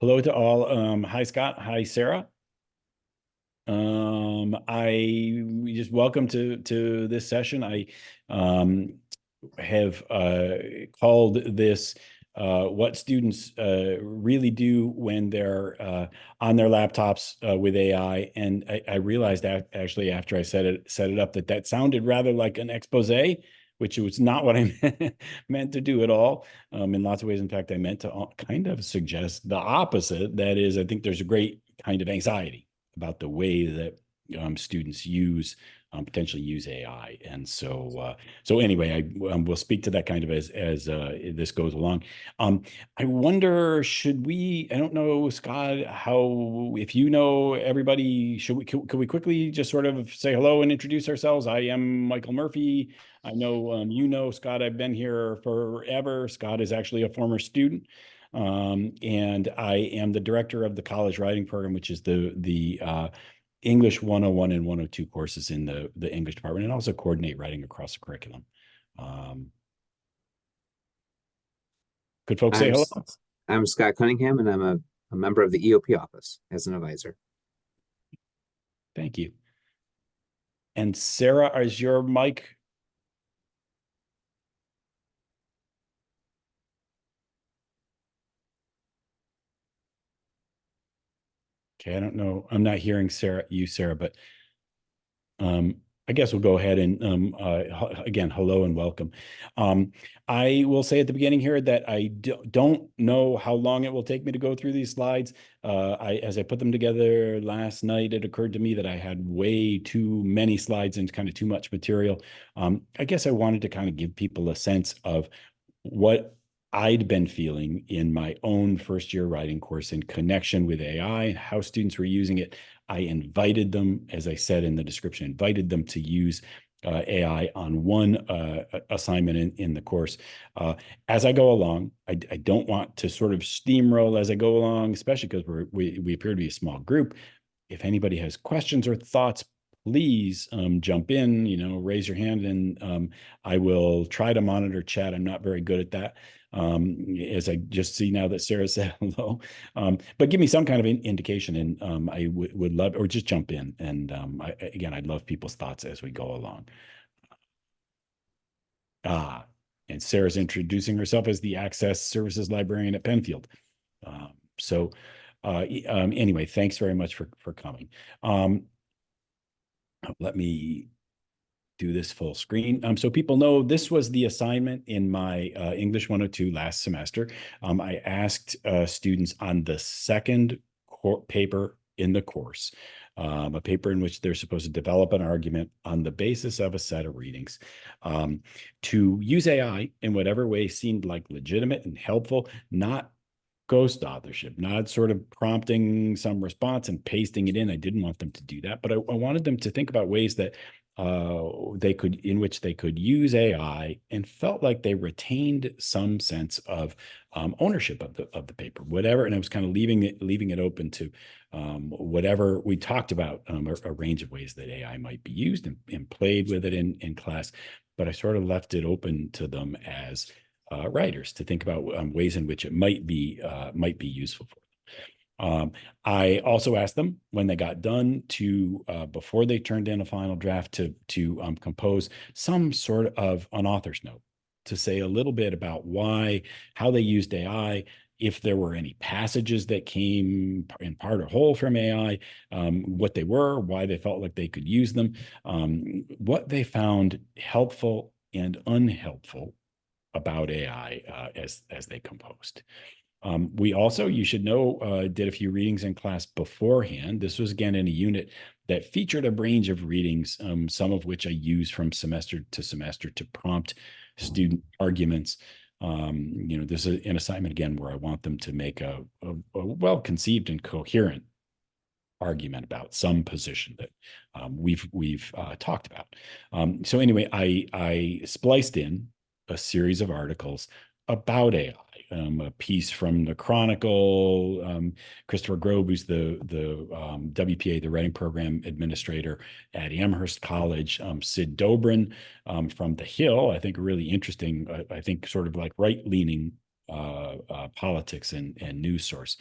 Hello to all. Hi, Scott. Hi, Sarah. We just welcome to this session. I have called this what students really do when they're on their laptops with AI. And I realized that actually after I set it up that sounded rather like an expose, which was not what I meant to do at all. In lots of ways, in fact, I meant to kind of suggest the opposite. That is, I think there's a great kind of anxiety about the way that students potentially use AI. And so anyway, I will speak to that kind of as this goes along. I wonder, should we? I don't know, Scott, how if you know everybody, could we quickly just sort of say hello and introduce ourselves? I am Michael Murphy. I know you know Scott. I've been here forever. Scott is actually a former student. And I am the director of the college writing program, which is the English 101 and 102 courses in the English department, and also coordinate writing across the curriculum. Um, could folks say I'm hello? I'm Scott Cunningham, and I'm a member of the EOP office as an advisor. Thank you. And Sarah, is your mic? Okay, I don't know. I'm not hearing Sarah, but um, I guess we'll go ahead and again, hello and welcome. I will say at the beginning here that I don't know how long it will take me to go through these slides. As I put them together last night, it occurred to me that I had way too many slides and kind of too much material. I guess I wanted to kind of give people a sense of what I'd been feeling in my own first year writing course in connection with AI and how students were using it. I invited them, as I said in the description, invited them to use AI on one assignment in the course. As I go along, I don't want to sort of steamroll as I go along, especially because we appear to be a small group. If anybody has questions or thoughts, please jump in, raise your hand, and I will try to monitor chat. I'm not very good at that. As I just see now that Sarah said hello, but give me some kind of indication, and I would love, or just jump in. And again, I'd love people's thoughts as we go along. Ah, and Sarah's introducing herself as the Access Services Librarian at Penfield. So anyway, thanks very much for coming. Let me do this full screen. So people know this was the assignment in my English 102 last semester. I asked students on the second paper in the course, a paper in which they're supposed to develop an argument on the basis of a set of readings, to use AI in whatever way seemed like legitimate and helpful, not ghost authorship, not sort of prompting some response and pasting it in. I didn't want them to do that, but I wanted them to think about ways that in which they could use AI and felt like they retained some sense of ownership of the paper, whatever. And I was kind of leaving it open to whatever we talked about, a range of ways that AI might be used, and played with it in class. But I sort of left it open to them as writers to think about ways in which it might be useful for them. I also asked them when they got done to, before they turned in a final draft, to compose some sort of an author's note to say a little bit about how they used AI, if there were any passages that came in part or whole from AI, what they were, why they felt like they could use them, what they found helpful and unhelpful about AI as they composed. You should know, did a few readings in class beforehand. This was again in a unit that featured a range of readings, some of which I use from semester to semester to prompt student arguments. This is an assignment again where I want them to make a well-conceived and coherent argument about some position that we've talked about. So anyway, I spliced in a series of articles about AI. A piece from the Chronicle, Christopher Grobe, who's the WPA, the writing program administrator at Amherst College, Sid Dobrin from The Hill, I think a really interesting, I think sort of like right-leaning politics and news source.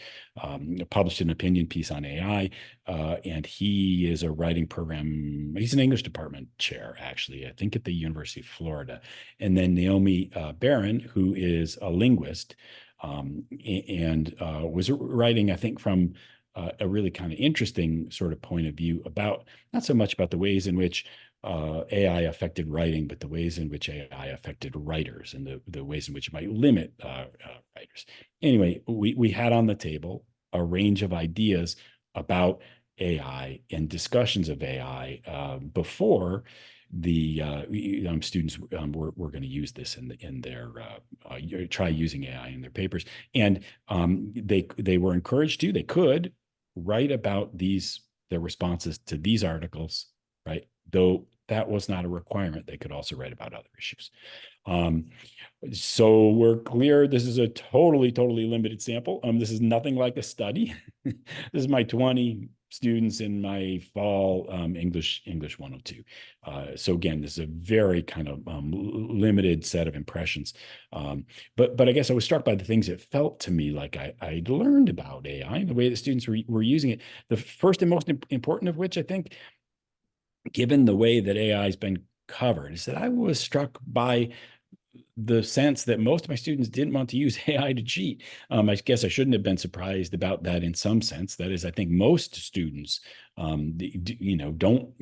Published an opinion piece on AI, and he is a writing program. He's an English department chair, actually, I think at the University of Florida. And then Naomi Barron, who is a linguist, and was writing, I think, from a really kind of interesting sort of point of view about not so much about the ways in which AI affected writing, but the ways in which AI affected writers and the ways in which it might limit writers. Anyway, we had on the table a range of ideas about AI and discussions of AI before the students were going to use this in their try using AI in their papers, and they were encouraged to. They could write about their responses to these articles, right? Though that was not a requirement. They could also write about other issues. So we're clear this is a totally limited sample. This is nothing like a study. This is my 20 students in my fall English 102. So again, this is a very kind of limited set of impressions. But I guess I was struck by the things that felt to me like I'd learned about AI and the way the students were using it. The first and most important of which, I think, given the way that AI has been covered, is that I was struck by the sense that most of my students didn't want to use AI to cheat. I guess I shouldn't have been surprised about that in some sense. That is, I think most students, don't,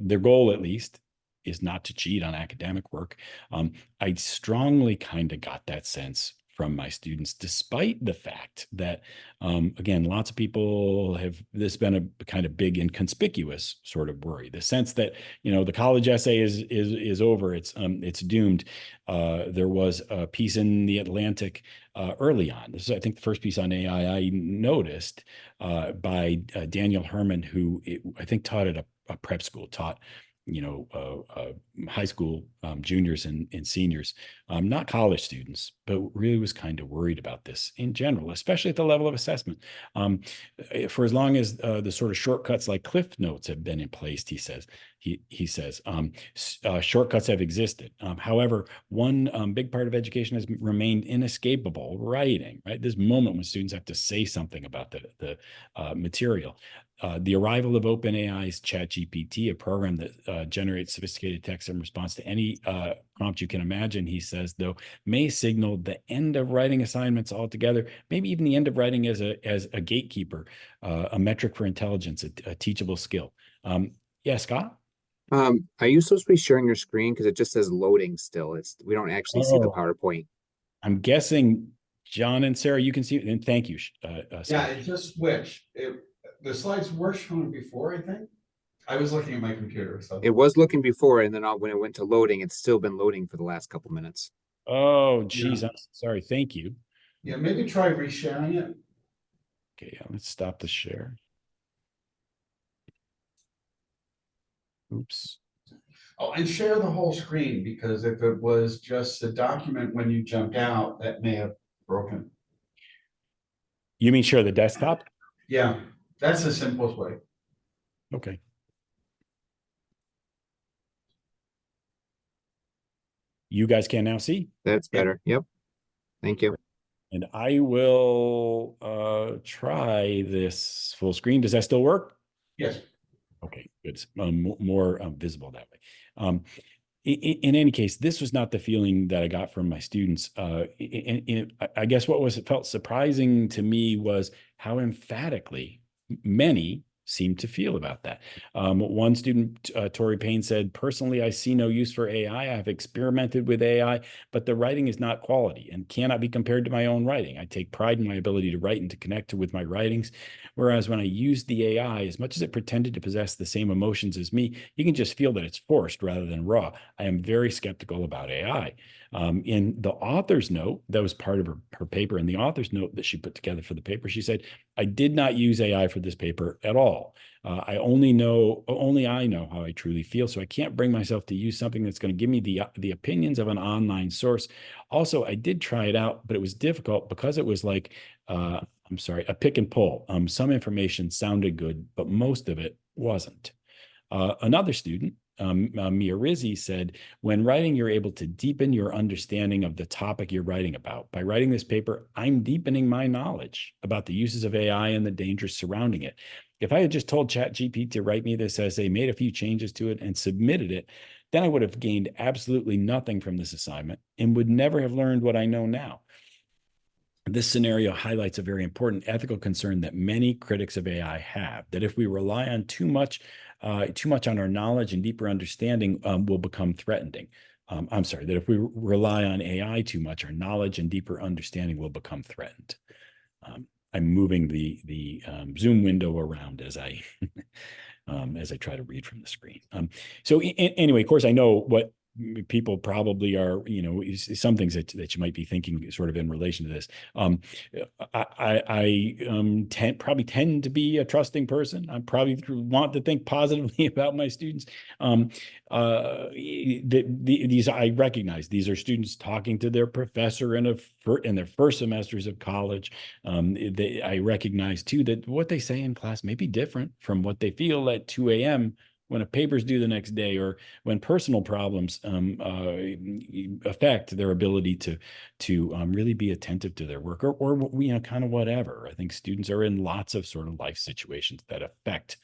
their goal at least is not to cheat on academic work. I strongly kind of got that sense from my students, despite the fact that, again, lots of people have this been a kind of big inconspicuous sort of worry. The sense that the college essay is over, it's doomed. There was a piece in the Atlantic early on. This is, I think, the first piece on AI I noticed by Daniel Herman, who I think taught at a prep school, taught high school juniors and seniors, not college students, but really was kind of worried about this in general, especially at the level of assessment. For as long as the sort of shortcuts like Cliff Notes have been in place, he says, shortcuts have existed. However, one big part of education has remained inescapable: writing, right? This moment when students have to say something about the material. The arrival of OpenAI's ChatGPT, a program that generates sophisticated text in response to any prompt you can imagine, he says, though, may signal the end of writing assignments altogether, maybe even the end of writing as a gatekeeper, a metric for intelligence, a teachable skill. Yeah, Scott? Are you supposed to be sharing your screen? Because it just says loading still. We don't actually see the Oh, PowerPoint. I'm guessing John and Sarah, you can see it. And thank you, Yeah, Scott. it just switched. The slides were shown before, I think. I was looking at my computer, so. It was looking before, and then when it went to loading, it's still been loading for the last couple minutes. Oh, geez, Yeah. I'm sorry. Thank you. Yeah, maybe try resharing it. Okay, let's stop the share. Oops. Oh, and share the whole screen, because if it was just the document when you jumped out, that may have broken. You mean share the desktop? Yeah, that's the simplest way. Okay. You guys can now see? That's better. Yep. Thank you. And I will try this full screen. Does that still work? Yes. Okay, good. More visible that way. In any case, this was not the feeling that I got from my students. I guess what felt surprising to me was how emphatically many seemed to feel about that. One student, Tori Payne, said, "Personally, I see no use for AI. I have experimented with AI, but the writing is not quality and cannot be compared to my own writing. I take pride in my ability to write and to connect with my writings. Whereas when I used the AI, as much as it pretended to possess the same emotions as me, you can just feel that it's forced rather than raw. I am very skeptical about AI." In the author's note, that was part of her paper, in the author's note that she put together for the paper, she said, "I did not use AI for this paper at all. Only I know how I truly feel, so I can't bring myself to use something that's going to give me the opinions of an online source. Also, I did try it out, but it was difficult because it was like, a pick and pull. Some information sounded good, but most of it wasn't." Another student, Mia Rizzi, said, when writing, you're able to deepen your understanding of the topic you're writing about. By writing this paper, I'm deepening my knowledge about the uses of AI and the dangers surrounding it. If I had just told ChatGPT to write me this essay, made a few changes to it, and submitted it, then I would have gained absolutely nothing from this assignment and would never have learned what I know now. This scenario highlights a very important ethical concern that many critics of AI have, that if we rely on too much on our knowledge and deeper understanding, will become threatening. That if we rely on AI too much, our knowledge and deeper understanding will become threatened. I'm moving the Zoom window around as I try to read from the screen. Anyway, of course, I know what people probably are, some things that you might be thinking sort of in relation to this. I probably tend to be a trusting person. I probably want to think positively about my students. These I recognize these are students talking to their professor in their first semesters of college. I recognize too that what they say in class may be different from what they feel at 2 a.m. when a paper's due the next day, or when personal problems affect their ability to really be attentive to their work, or kind of whatever. I think students are in lots of sort of life situations that affect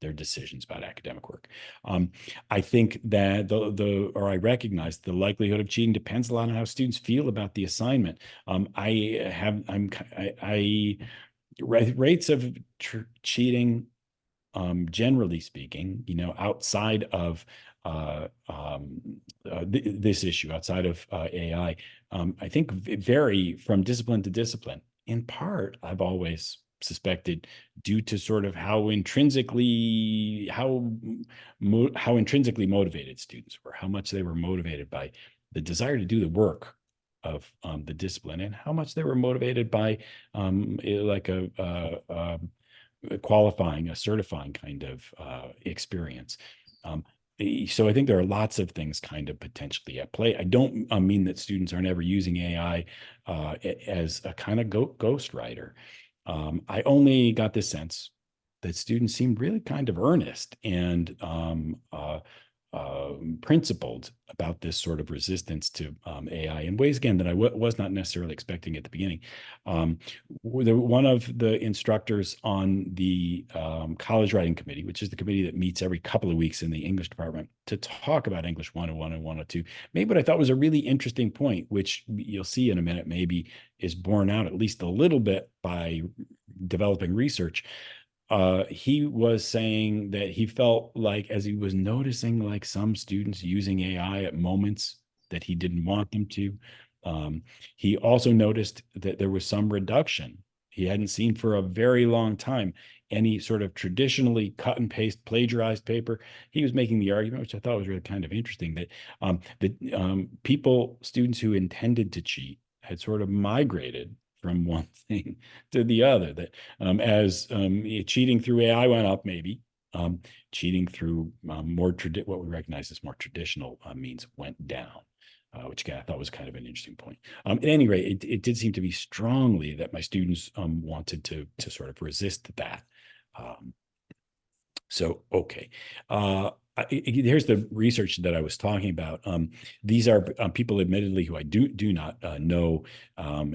their decisions about academic work. I think that I recognize the likelihood of cheating depends a lot on how students feel about the assignment. Rates of cheating, generally speaking, outside of this issue, outside of AI, I think vary from discipline to discipline. In part, I've always suspected due to sort of how intrinsically motivated students were, how much they were motivated by the desire to do the work of the discipline, and how much they were motivated by like a qualifying, a certifying kind of experience. So I think there are lots of things kind of potentially at play. I don't mean that students aren't ever using AI as a kind of ghostwriter. I only got this sense that students seemed really kind of earnest and principled about this sort of resistance to AI in ways, again, that I was not necessarily expecting at the beginning. One of the instructors on the college writing committee, which is the committee that meets every couple of weeks in the English department to talk about English 101 and 102, made what I thought was a really interesting point, which you'll see in a minute maybe is borne out at least a little bit by developing research. He was saying that he felt like, as he was noticing like some students using AI at moments that he didn't want them to, he also noticed that there was some reduction he hadn't seen for a very long time. Any sort of traditionally cut and paste plagiarized paper. He was making the argument, which I thought was really kind of interesting, that students who intended to cheat had sort of migrated from one thing to the other, that as cheating through AI went up, maybe cheating through what we recognize as more traditional means went down, which again I thought was kind of an interesting point. At any rate, it did seem to be strongly that my students wanted to sort of resist that. So, okay. Here's the research that I was talking about. These are people, admittedly, who I do not know.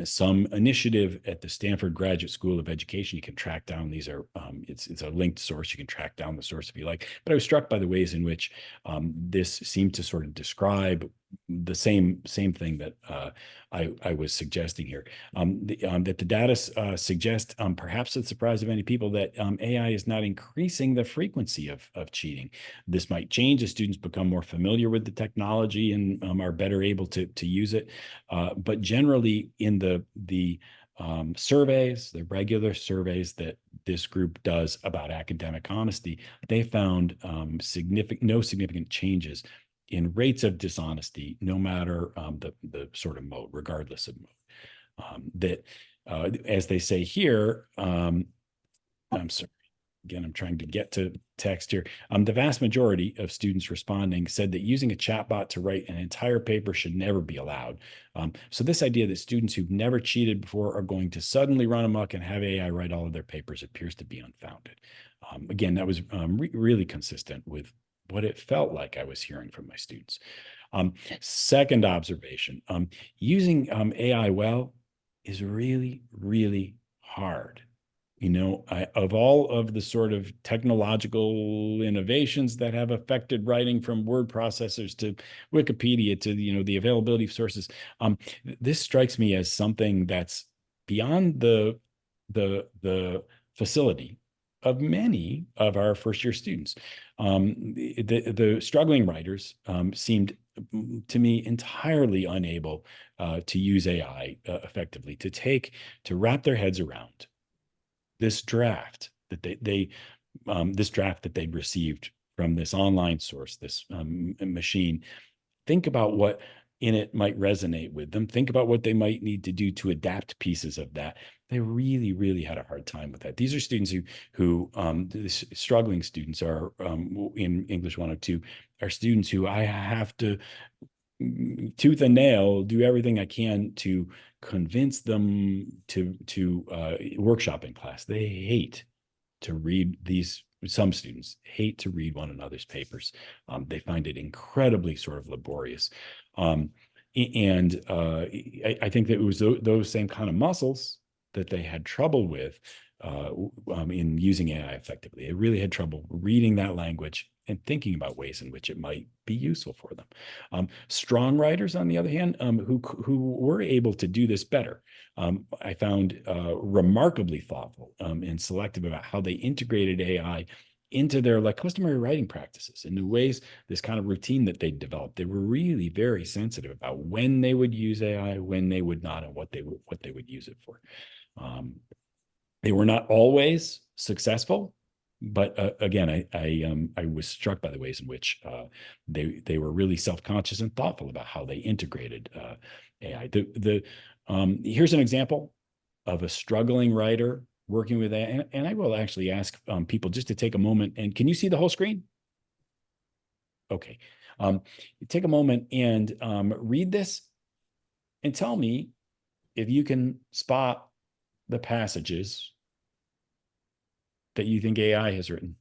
Some initiative at the Stanford Graduate School of Education. You can track down. These are it's a linked source. You can track down the source if you like. But I was struck by the ways in which this seemed to sort of describe the same thing that I was suggesting here. That the data suggest, perhaps to the surprise of many people, that AI is not increasing the frequency of cheating. This might change as students become more familiar with the technology and are better able to use it. But generally, in the surveys, the regular surveys that this group does about academic honesty, they found no significant changes in rates of dishonesty, no matter the sort of mode, regardless of mode. As they say here, I'm sorry. Again, I'm trying to get to text here. The vast majority of students responding said that using a chatbot to write an entire paper should never be allowed. So this idea that students who've never cheated before are going to suddenly run amok and have AI write all of their papers appears to be unfounded. Again, that was really consistent with what it felt like I was hearing from my students. Second observation, using AI well is really, really hard. You know, of all of the sort of technological innovations that have affected writing, from word processors to Wikipedia to, you know, the availability of sources, this strikes me as something that's beyond the facility of many of our first year students. The struggling writers seemed to me entirely unable to use AI effectively, to wrap their heads around this draft that this draft that they'd received from this online source, this machine. Think about what in it might resonate with them. Think about what they might need to do to adapt pieces of that. They really, really had a hard time with that. These are students who struggling students are in English 102 are students who I have to tooth and nail do everything I can to convince them to workshop in class. They hate to read these. Some students hate to read one another's papers. They find it incredibly sort of laborious. And I think that it was those same kind of muscles that they had trouble with in using AI effectively. They really had trouble reading that language and thinking about ways in which it might be useful for them. Strong writers, on the other hand, who were able to do this better, I found remarkably thoughtful and selective about how they integrated AI into their like customary writing practices in the ways, this kind of routine that they developed. They were really very sensitive about when they would use AI, when they would not, and what they would use it for. They were not always successful, but again, I was struck by the ways in which they were really self-conscious and thoughtful about how they integrated AI. Here's an example of a struggling writer working with AI, and I will actually ask people just to take a moment. And can you see the whole screen? Okay. Take a moment and read this and tell me if you can spot the passages that you think AI has written.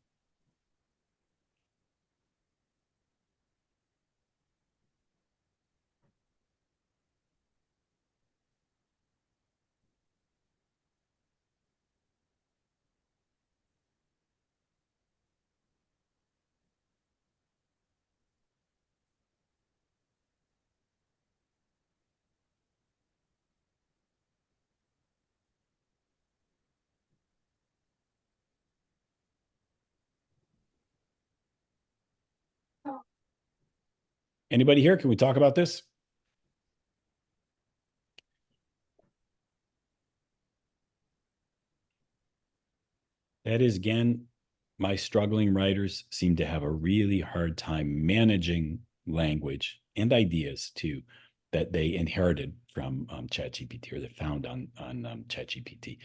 Anybody here? Can we talk about this? That is, again, my struggling writers seem to have a really hard time managing language and ideas too that they inherited from ChatGPT, or they found on ChatGPT.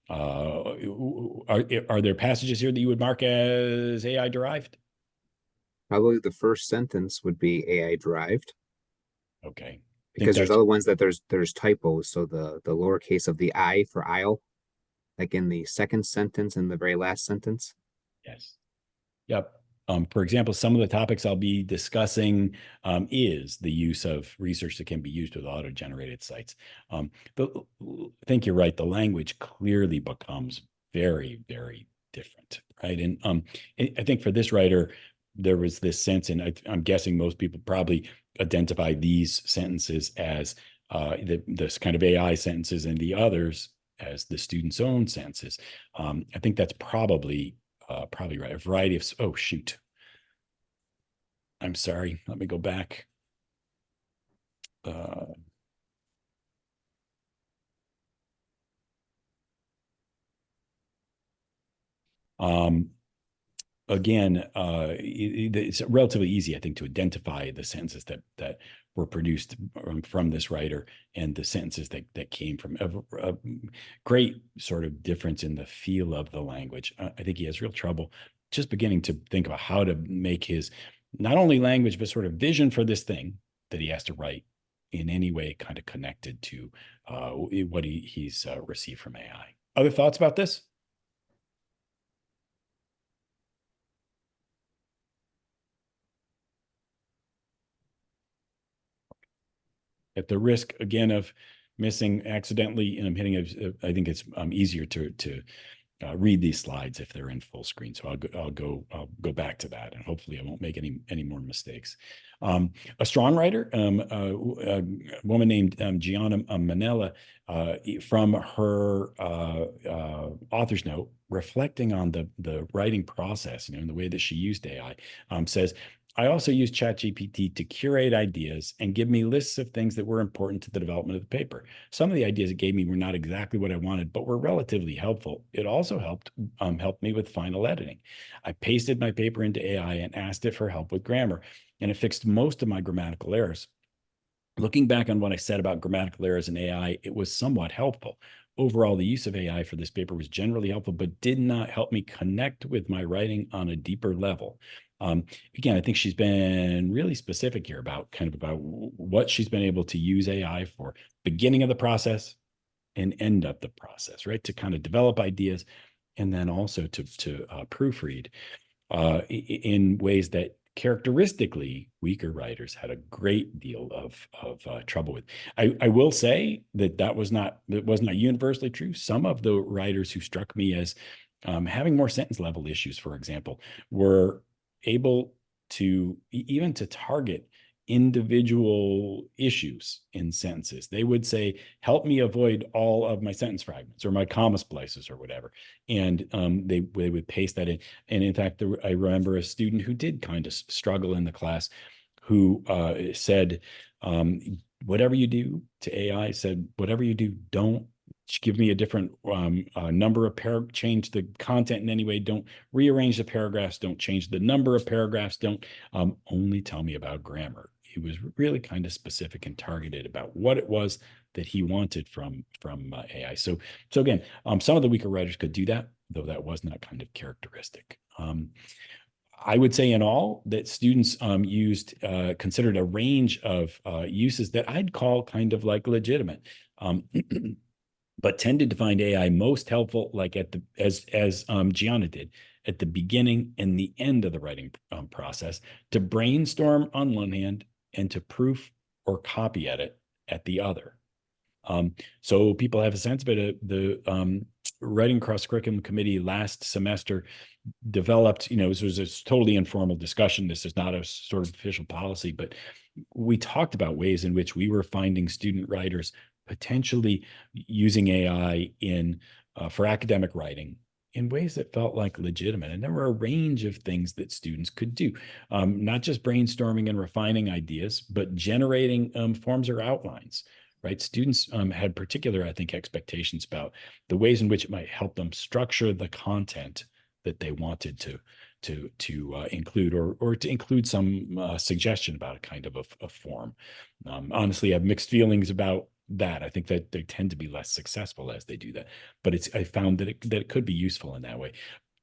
Are there passages here that you would mark as AI derived? Probably the first sentence would be AI derived Okay. because there's other ones that there's typos. So the lowercase of the I for aisle, like in the second sentence and the very last sentence. Yes. Yep. For example, some of the topics I'll be discussing is the use of research that can be used with auto-generated sites. But I think you're right. The language clearly becomes very, very different, right? And I think for this writer, there was this sense, and I'm guessing most people probably identify these sentences as this kind of AI sentences, and the others as the student's own sentences. I think that's probably right. A variety of, oh, shoot. I'm sorry. Let me go back. Again, it's relatively easy, I think, to identify the sentences that were produced from this writer and the sentences that came from a great sort of difference in the feel of the language. I think he has real trouble just beginning to think about how to make his not only language, but sort of vision for this thing that he has to write in any way kind of connected to what he's received from AI. Other thoughts about this? at the risk again of missing accidentally, and I'm hitting I think it's easier to read these slides if they're in full screen. So I'll go back to that, and hopefully I won't make any more mistakes. A strong writer, a woman named Gianna Manella, from her author's note, reflecting on the writing process, and the way that she used AI, says, I also use ChatGPT to curate ideas and give me lists of things that were important to the development of the paper. Some of the ideas it gave me were not exactly what I wanted, but were relatively helpful. It also helped me with final editing. I pasted my paper into AI and asked it for help with grammar, and it fixed most of my grammatical errors. Looking back on what I said about grammatical errors in AI, it was somewhat helpful. Overall, the use of AI for this paper was generally helpful, but did not help me connect with my writing on a deeper level. Again, I think she's been really specific here about what she's been able to use AI for, beginning of the process and end of the process, right? To kind of develop ideas, and then also to proofread in ways that characteristically weaker writers had a great deal of trouble with. I will say that was not universally true. Some of the writers who struck me as having more sentence level issues, for example, were able to even to target individual issues in sentences. They would say, help me avoid all of my sentence fragments or my comma splices or whatever. And they would paste that in. And in fact, I remember a student who did kind of struggle in the class, who said, whatever you do to AI, said, whatever you do, don't give me a different number of change the content in any way. Don't rearrange the paragraphs. Don't change the number of paragraphs. Don't only tell me about grammar. He was really kind of specific and targeted about what it was that he wanted from AI. So again, some of the weaker writers could do that, though that was not kind of characteristic. I would say in all that students considered a range of uses that I'd call kind of like legitimate. But tended to find AI most helpful, like as Gianna did, at the beginning and the end of the writing process, to brainstorm on one hand and to proof or copy edit at the other. So people have a sense, but the Writing Cross Curriculum Committee last semester developed, this was a totally informal discussion. This is not a sort of official policy, but we talked about ways in which we were finding student writers potentially using AI for academic writing in ways that felt like legitimate. And there were a range of things that students could do, not just brainstorming and refining ideas, but generating forms or outlines, right? Students had particular, I think, expectations about the ways in which it might help them structure the content that they wanted to include, or to include some suggestion about a kind of a form. Honestly, I have mixed feelings about that. I think that they tend to be less successful as they do that, but I found that it could be useful in that way,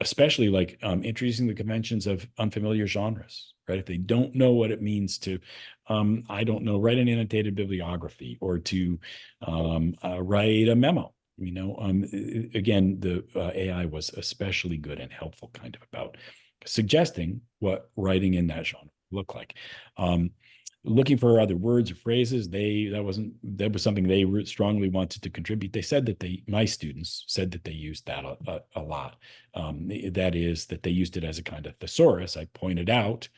especially like introducing the conventions of unfamiliar genres, right? If they don't know what it means to, I don't know, write an annotated bibliography, or to write a memo. Again, the AI was especially good and helpful kind of about suggesting what writing in that genre looked like. Looking for other words or phrases, that was something they strongly wanted to contribute. They said that my students said that they used that a lot. That is, that they used it as a kind of thesaurus. I pointed out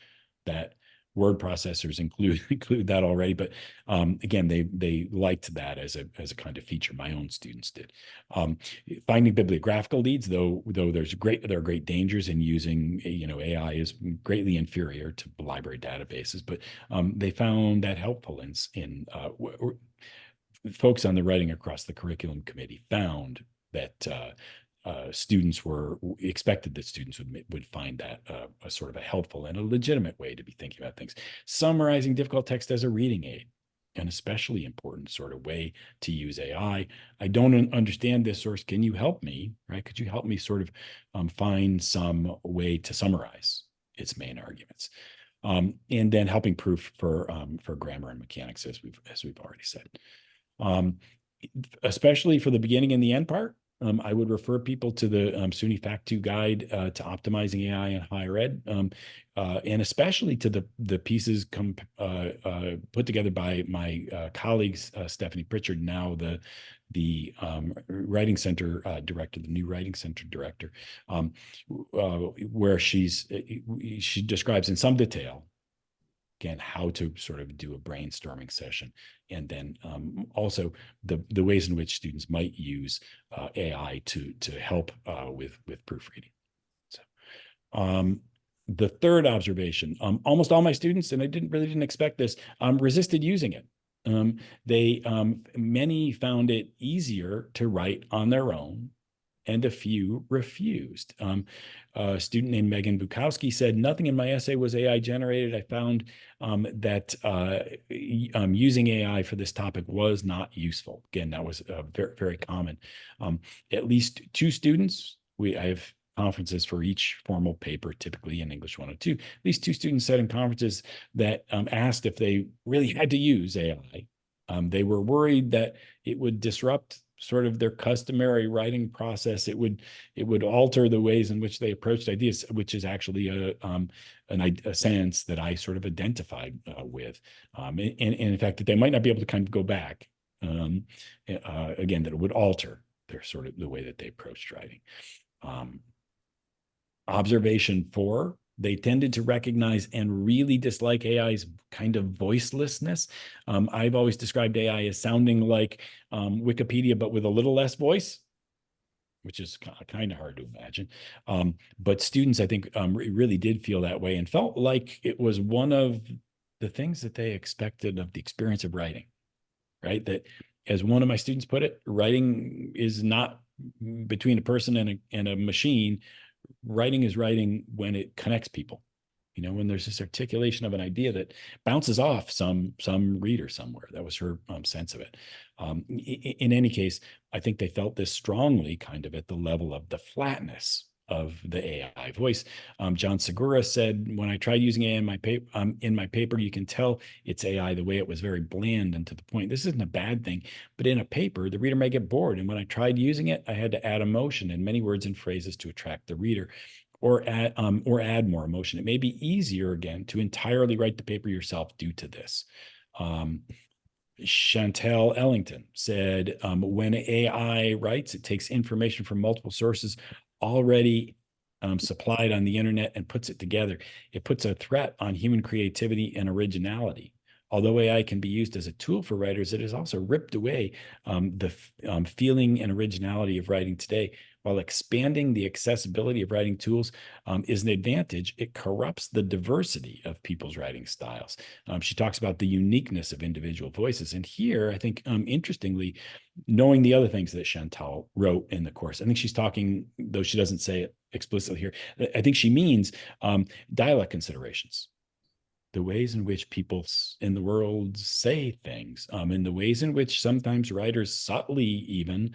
that word processors include that already, but again, they liked that as a kind of feature. My own students did. Finding bibliographical leads, though there are great dangers in using, AI is greatly inferior to library databases, but they found that helpful in folks on the Writing Across the Curriculum Committee found that students expected that students would find that a sort of a helpful and a legitimate way to be thinking about things. Summarizing difficult text as a reading aid, an especially important sort of way to use AI. I don't understand this source. Can you help me? Right? Could you help me sort of find some way to summarize its main arguments? And then helping proof for grammar and mechanics, as we've already said. Especially for the beginning and the end part, I would refer people to the SUNY Fact2 guide to optimizing AI in higher ed, and especially to the pieces put together by my colleagues, Stephanie Pritchard, now the writing center director, the new writing center director, where she describes in some detail, again, how to sort of do a brainstorming session, and then also the ways in which students might use AI to help with proofreading. So, the third observation: almost all my students, and I didn't expect this, resisted using it. Many found it easier to write on their own, and a few refused. A student named Megan Bukowski said, "Nothing in my essay was AI generated. I found that using AI for this topic was not useful." Again, that was very, very common. At least two students, I have conferences for each formal paper, typically in English 102. At least two students said in conferences that asked if they really had to use AI. They were worried that it would disrupt sort of their customary writing process. It would alter the ways in which they approached ideas, which is actually a sense that I sort of identified with, and in fact that they might not be able to kind of go back. Again, that it would alter their sort of the way that they approached writing. Observation 4, they tended to recognize and really dislike AI's kind of voicelessness. I've always described AI as sounding like Wikipedia, but with a little less voice, which is kind of hard to imagine. But students, I think, really did feel that way and felt like it was one of the things that they expected of the experience of writing, right? That, as one of my students put it, writing is not between a person and a machine. Writing is writing when it connects people, when there's this articulation of an idea that bounces off some reader somewhere. That was her sense of it. In any case, I think they felt this strongly kind of at the level of the flatness of the AI voice. John Segura said, "When I tried using AI in my paper, you can tell it's AI the way it was very bland and to the point. This isn't a bad thing, but in a paper, the reader may get bored. And when I tried using it, I had to add emotion and many words and phrases to attract the reader, or add more emotion. It may be easier, again, to entirely write the paper yourself due to this." Chantel Ellington said, "When AI writes, it takes information from multiple sources already supplied on the internet and puts it together. It puts a threat on human creativity and originality. Although AI can be used as a tool for writers, it has also ripped away the feeling and originality of writing today. While expanding the accessibility of writing tools is an advantage, it corrupts the diversity of people's writing styles." She talks about the uniqueness of individual voices. And here, I think, interestingly, knowing the other things that Chantal wrote in the course, I think she's talking, though she doesn't say it explicitly here, I think she means dialect considerations, the ways in which people in the world say things, and the ways in which sometimes writers subtly even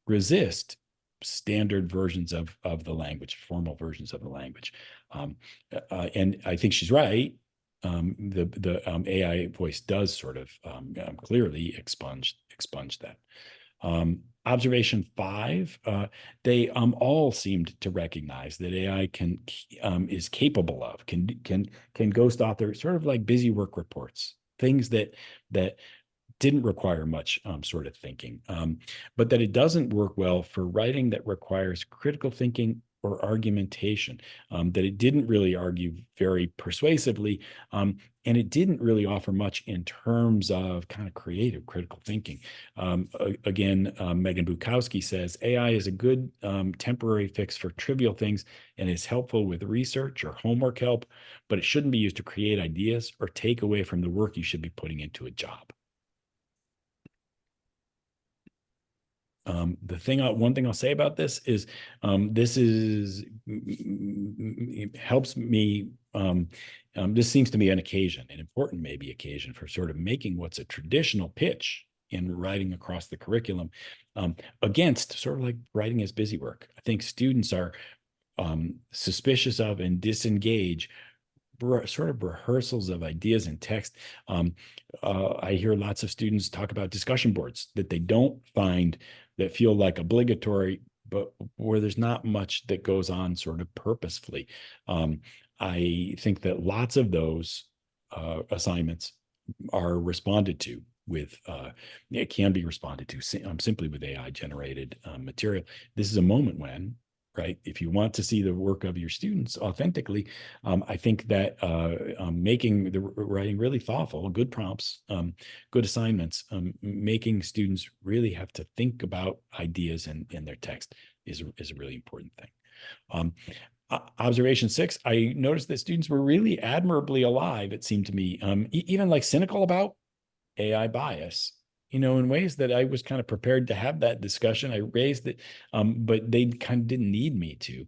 resist standard versions of the language, formal versions of the language. And I think she's right. The AI voice does sort of clearly expunge that. Observation 5, they all seemed to recognize that AI is capable of, can ghost author, sort of like busy work reports, things that didn't require much sort of thinking, but that it doesn't work well for writing that requires critical thinking or argumentation, that it didn't really argue very persuasively, and it didn't really offer much in terms of kind of creative critical thinking. Again, Megan Bukowski says, "AI is a good temporary fix for trivial things and is helpful with research or homework help, but it shouldn't be used to create ideas or take away from the work you should be putting into a job." One thing I'll say about this is, it helps me. This seems to me an important maybe occasion for sort of making what's a traditional pitch in writing across the curriculum against sort of like writing as busy work. I think students are suspicious of and disengage sort of rehearsals of ideas in text. I hear lots of students talk about discussion boards that they don't find that feel like obligatory, but where there's not much that goes on sort of purposefully. I think that lots of those assignments are responded to with it can be responded to simply with AI generated material. This is a moment when, right, if you want to see the work of your students authentically, I think that making the writing really thoughtful, good prompts, good assignments, making students really have to think about ideas in their text is a really important thing. Observation 6, I noticed that students were really admirably alive, it seemed to me, even like cynical about AI bias, in ways that I was kind of prepared to have that discussion. I raised it, but they kind of didn't need me to.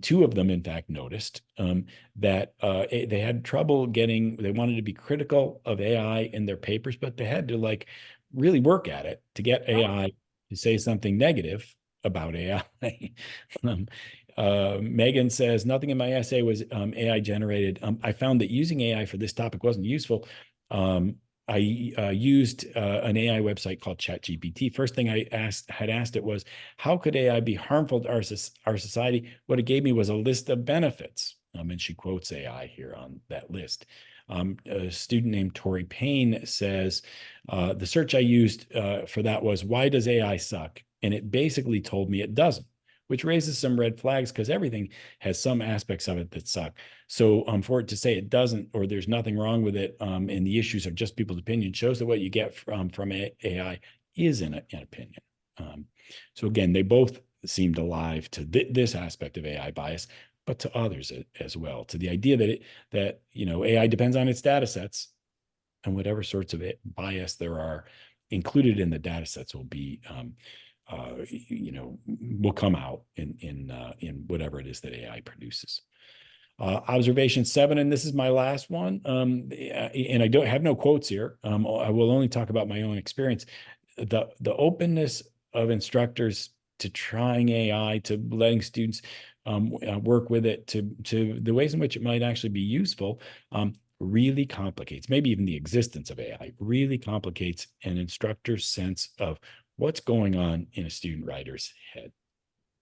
Two of them, in fact, noticed that they had trouble they wanted to be critical of AI in their papers, but they had to like really work at it to get AI to say something negative about AI. Megan says, nothing in my essay was AI generated. I found that using AI for this topic wasn't useful. I used an AI website called ChatGPT. First thing I had asked it was, how could AI be harmful to our society? What it gave me was a list of benefits. And she quotes AI here on that list. A student named Tori Payne says, the search I used for that was, why does AI suck? And it basically told me it doesn't, which raises some red flags because everything has some aspects of it that suck. So for it to say it doesn't, or there's nothing wrong with it, and the issues are just people's opinion, shows that what you get from AI is an opinion. So again, they both seemed alive to this aspect of AI bias, but to others as well, to the idea that AI depends on its data sets, and whatever sorts of bias there are included in the data sets will be will come out in whatever it is that AI produces. Observation 7, and this is my last one, and I don't have no quotes here. I will only talk about my own experience. The openness of instructors to trying AI, to letting students work with it, to the ways in which it might actually be useful, really complicates, maybe even the existence of AI, really complicates an instructor's sense of what's going on in a student writer's head.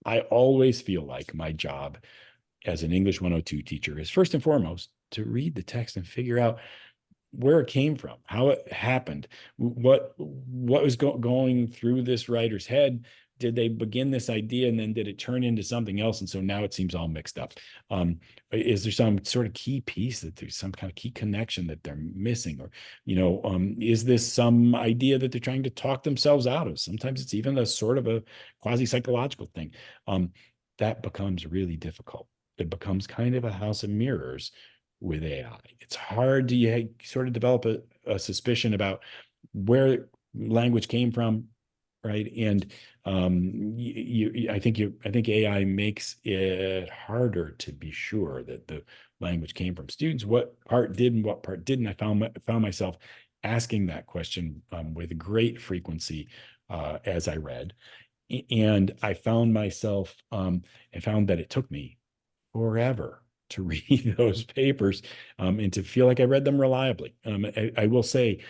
I always feel like my job as an English 102 teacher is first and foremost to read the text and figure out where it came from, how it happened, what was going through this writer's head. Did they begin this idea and then did it turn into something else? And so now it seems all mixed up. Is there some sort of key piece, that there's some kind of key connection that they're missing? Or, is this some idea that they're trying to talk themselves out of? Sometimes it's even a sort of a quasi-psychological thing. That becomes really difficult. It becomes kind of a house of mirrors with AI. It's hard to sort of develop a suspicion about where language came from, right? And I think AI makes it harder to be sure that the language came from students. What part did and what part didn't? I found myself asking that question with great frequency as I read, and I found myself and found that it took me forever to read those papers and to feel like I read them reliably. I will say,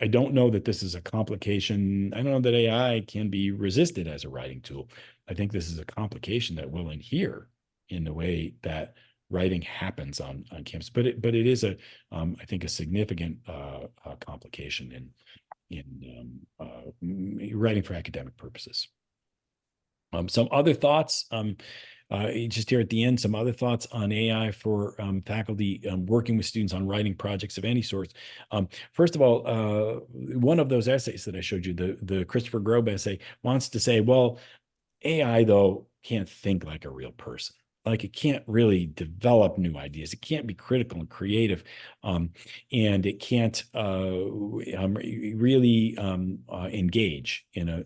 I don't know that this is a complication. I don't know that AI can be resisted as a writing tool. I think this is a complication that will inhere in the way that writing happens on campus. But it is I think a significant complication in writing for academic purposes. Some other thoughts. Just here at the end, some other thoughts on AI for faculty working with students on writing projects of any sort. First of all, one of those essays that I showed you, the Christopher Grobe essay, wants to say, well, AI, though, can't think like a real person. Like, it can't really develop new ideas. It can't be critical and creative, and it can't really engage in a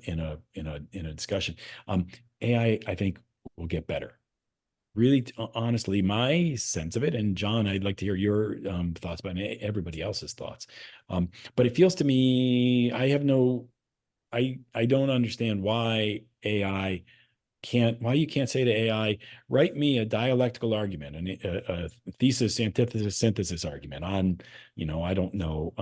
discussion. AI, I think, will get better. Really, honestly, my sense of it, and John, I'd like to hear your thoughts, but everybody else's thoughts. But it feels to me, I don't understand why AI you can't say to AI, write me a dialectical argument, a thesis, antithesis, synthesis argument on, I don't know,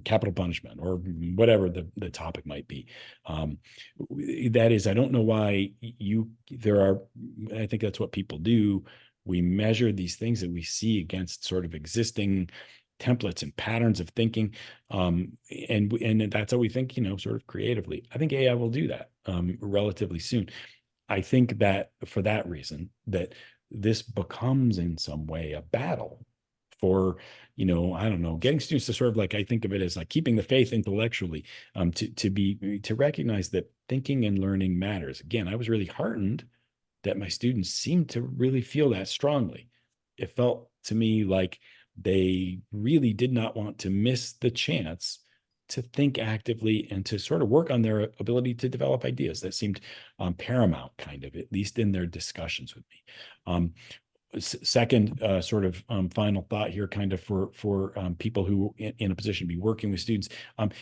capital punishment or whatever the topic might be. That is, I don't know why I think that's what people do. We measure these things that we see against sort of existing templates and patterns of thinking. And that's how we think, sort of creatively. I think AI will do that relatively soon. I think that for that reason, that this becomes in some way a battle for, I don't know, getting students to sort of like, I think of it as like keeping the faith intellectually, to recognize that thinking and learning matters. Again, I was really heartened that my students seemed to really feel that strongly. It felt to me like they really did not want to miss the chance to think actively and to sort of work on their ability to develop ideas. That seemed paramount, kind of, at least in their discussions with me. Second, sort of final thought here, kind of for people who in a position to be working with students,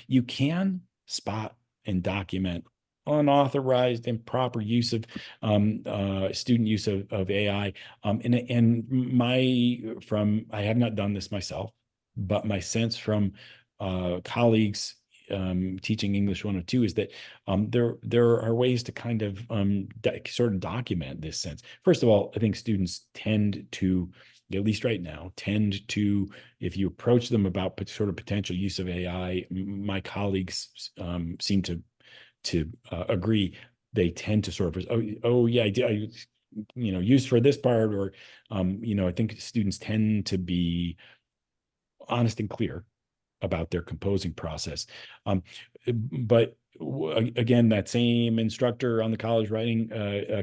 you can spot and document unauthorized, improper use of student use of AI. I have not done this myself, but my sense from colleagues teaching English 102 is that there are ways to kind of sort of document this sense. First of all, I think students tend to, at least right now, if you approach them about sort of potential use of AI, my colleagues seem to agree. They tend to sort of, oh yeah, I used for this part, or I think students tend to be honest and clear about their composing process. But again, that same instructor on the college writing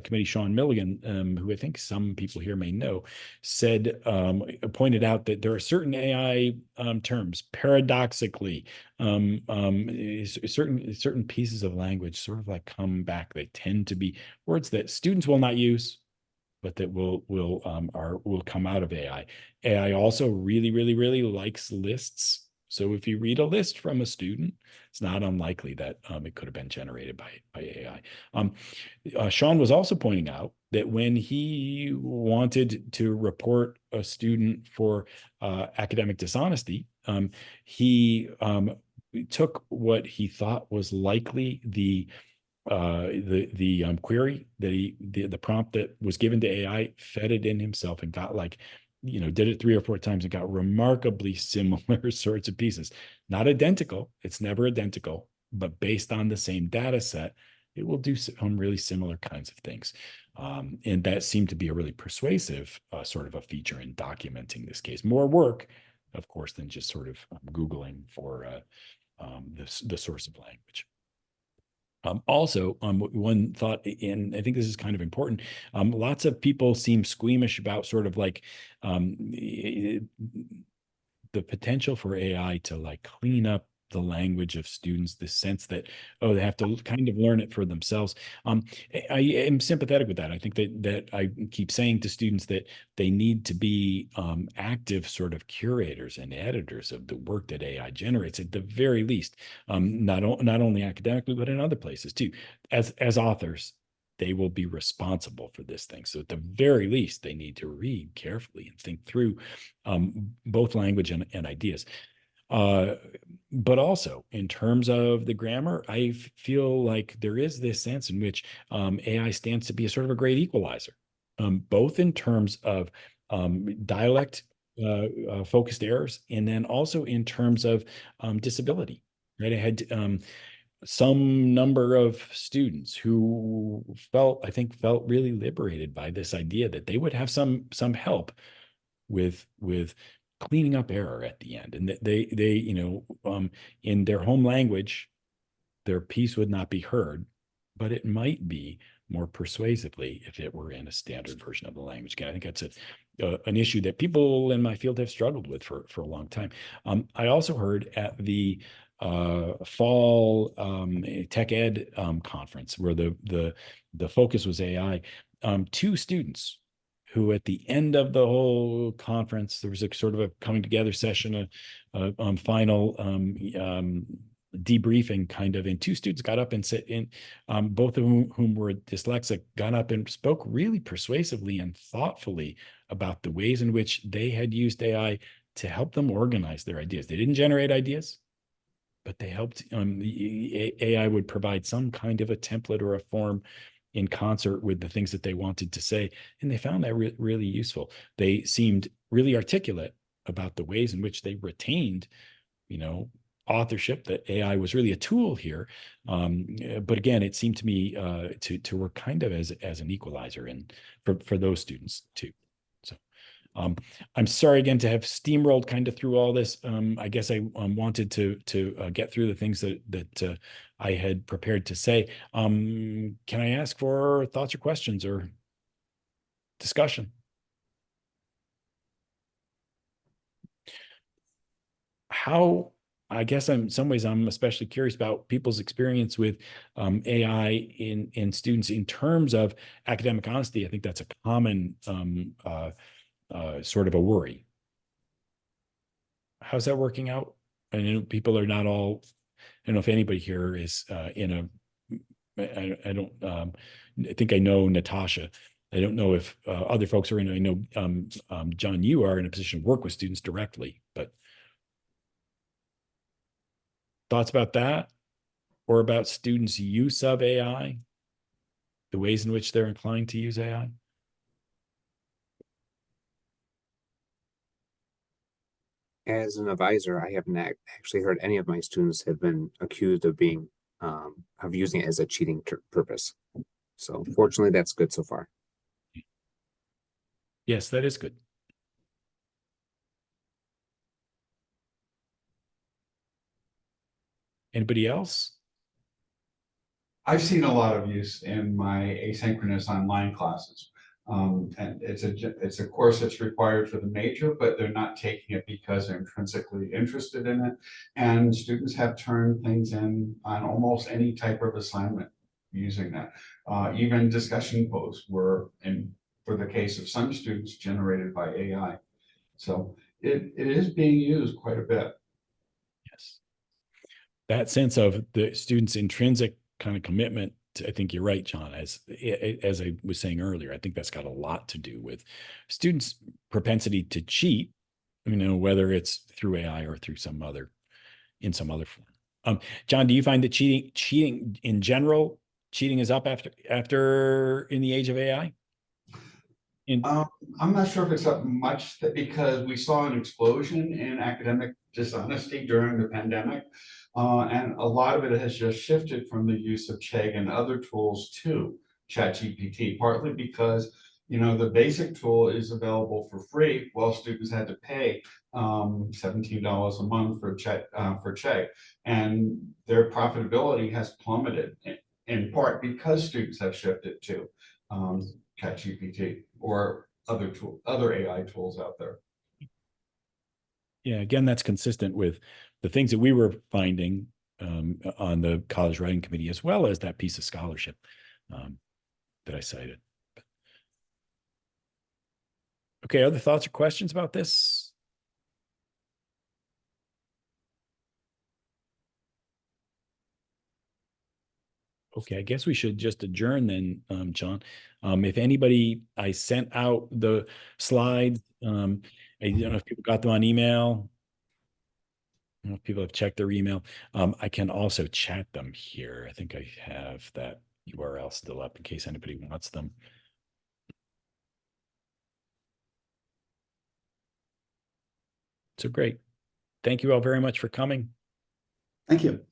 committee, Sean Milligan, who I think some people here may know, pointed out that there are certain AI terms, paradoxically, certain pieces of language sort of like come back. They tend to be words that students will not use, but that will come out of AI. AI also really, really, really likes lists. So if you read a list from a student, it's not unlikely that it could have been generated by AI. Sean was also pointing out that when he wanted to report a student for academic dishonesty, he took what he thought was likely the query that the prompt that was given to AI, fed it in himself, and got did it 3 or 4 times and got remarkably similar sorts of pieces. Not identical. It's never identical, but based on the same data set, it will do some really similar kinds of things. And that seemed to be a really persuasive sort of a feature in documenting this case. More work, of course, than just sort of Googling for the source of language. Also, one thought, and I think this is kind of important, lots of people seem squeamish about sort of like the potential for AI to like clean up the language of students, the sense that, they have to kind of learn it for themselves. I am sympathetic with that. I think that I keep saying to students that they need to be active sort of curators and editors of the work that AI generates, at the very least, not only academically, but in other places too. As authors, they will be responsible for this thing. So at the very least, they need to read carefully and think through both language and ideas. But also in terms of the grammar, I feel like there is this sense in which AI stands to be a sort of a great equalizer, both in terms of dialect focused errors, and then also in terms of disability. Right, I had some number of students who felt really liberated by this idea that they would have some help with cleaning up error at the end, and that they in their home language, their piece would not be heard, but it might be more persuasively if it were in a standard version of the language. Again, I think that's an issue that people in my field have struggled with for a long time. I also heard at the fall tech ed conference, where the focus was AI, 2 students who at the end of the whole conference, there was a sort of a coming together session, a final debriefing kind of, and two students got up and said, both of whom were dyslexic, got up and spoke really persuasively and thoughtfully about the ways in which they had used AI to help them organize their ideas. They didn't generate ideas, but they helped. The AI would provide some kind of a template or a form in concert with the things that they wanted to say, and they found that really useful. They seemed really articulate about the ways in which they retained, authorship, that AI was really a tool here. But again, it seemed to me to work kind of as an equalizer and for those students too. So I'm sorry again to have steamrolled kind of through all this. I guess I wanted to get through the things that I had prepared to say. Can I ask for thoughts or questions or discussion? How, I guess in some ways I'm especially curious about people's experience with AI in students in terms of academic honesty. I think that's a common sort of a worry. How's that working out? I know people are not all, I don't know if anybody here is in a, I don't, I think I know Natasha. I don't know if other folks are in, I know, John, you are in a position to work with students directly, but thoughts about that or about students' use of AI, the ways in which they're inclined to use AI? As an advisor, I have not actually heard any of my students have been accused of being of using it as a cheating purpose. So fortunately, that's good so far. Yes, that is good. Anybody else? I've seen a lot of use in my asynchronous online classes. And it's a course that's required for the major, but they're not taking it because they're intrinsically interested in it. And students have turned things in on almost any type of assignment using that. Even discussion posts were, for the case of some students, generated by AI. So it is being used quite a bit. Yes. That sense of the student's intrinsic kind of commitment to, I think you're right, John, as I was saying earlier, I think that's got a lot to do with students' propensity to cheat, whether it's through AI or through in some other form. John, do you find that cheating in general, cheating is up after in the age of AI? Um, I'm not sure if it's up much because we saw an explosion in academic dishonesty during the pandemic. And a lot of it has just shifted from the use of Chegg and other tools to ChatGPT, partly because, the basic tool is available for free, while students had to pay $17 a month for Chegg. And their profitability has plummeted in part because students have shifted to ChatGPT or other AI tools out there. Yeah, again, that's consistent with the things that we were finding on the college writing committee, as well as that piece of scholarship that I cited. Okay, other thoughts or questions about this? Okay, I guess we should just adjourn then, John. If anybody, I sent out the slides. I don't know if people got them on email. I don't know if people have checked their email. I can also chat them here. I think I have that URL still up in case anybody wants them. So great. Thank you all very much for coming. Thank you.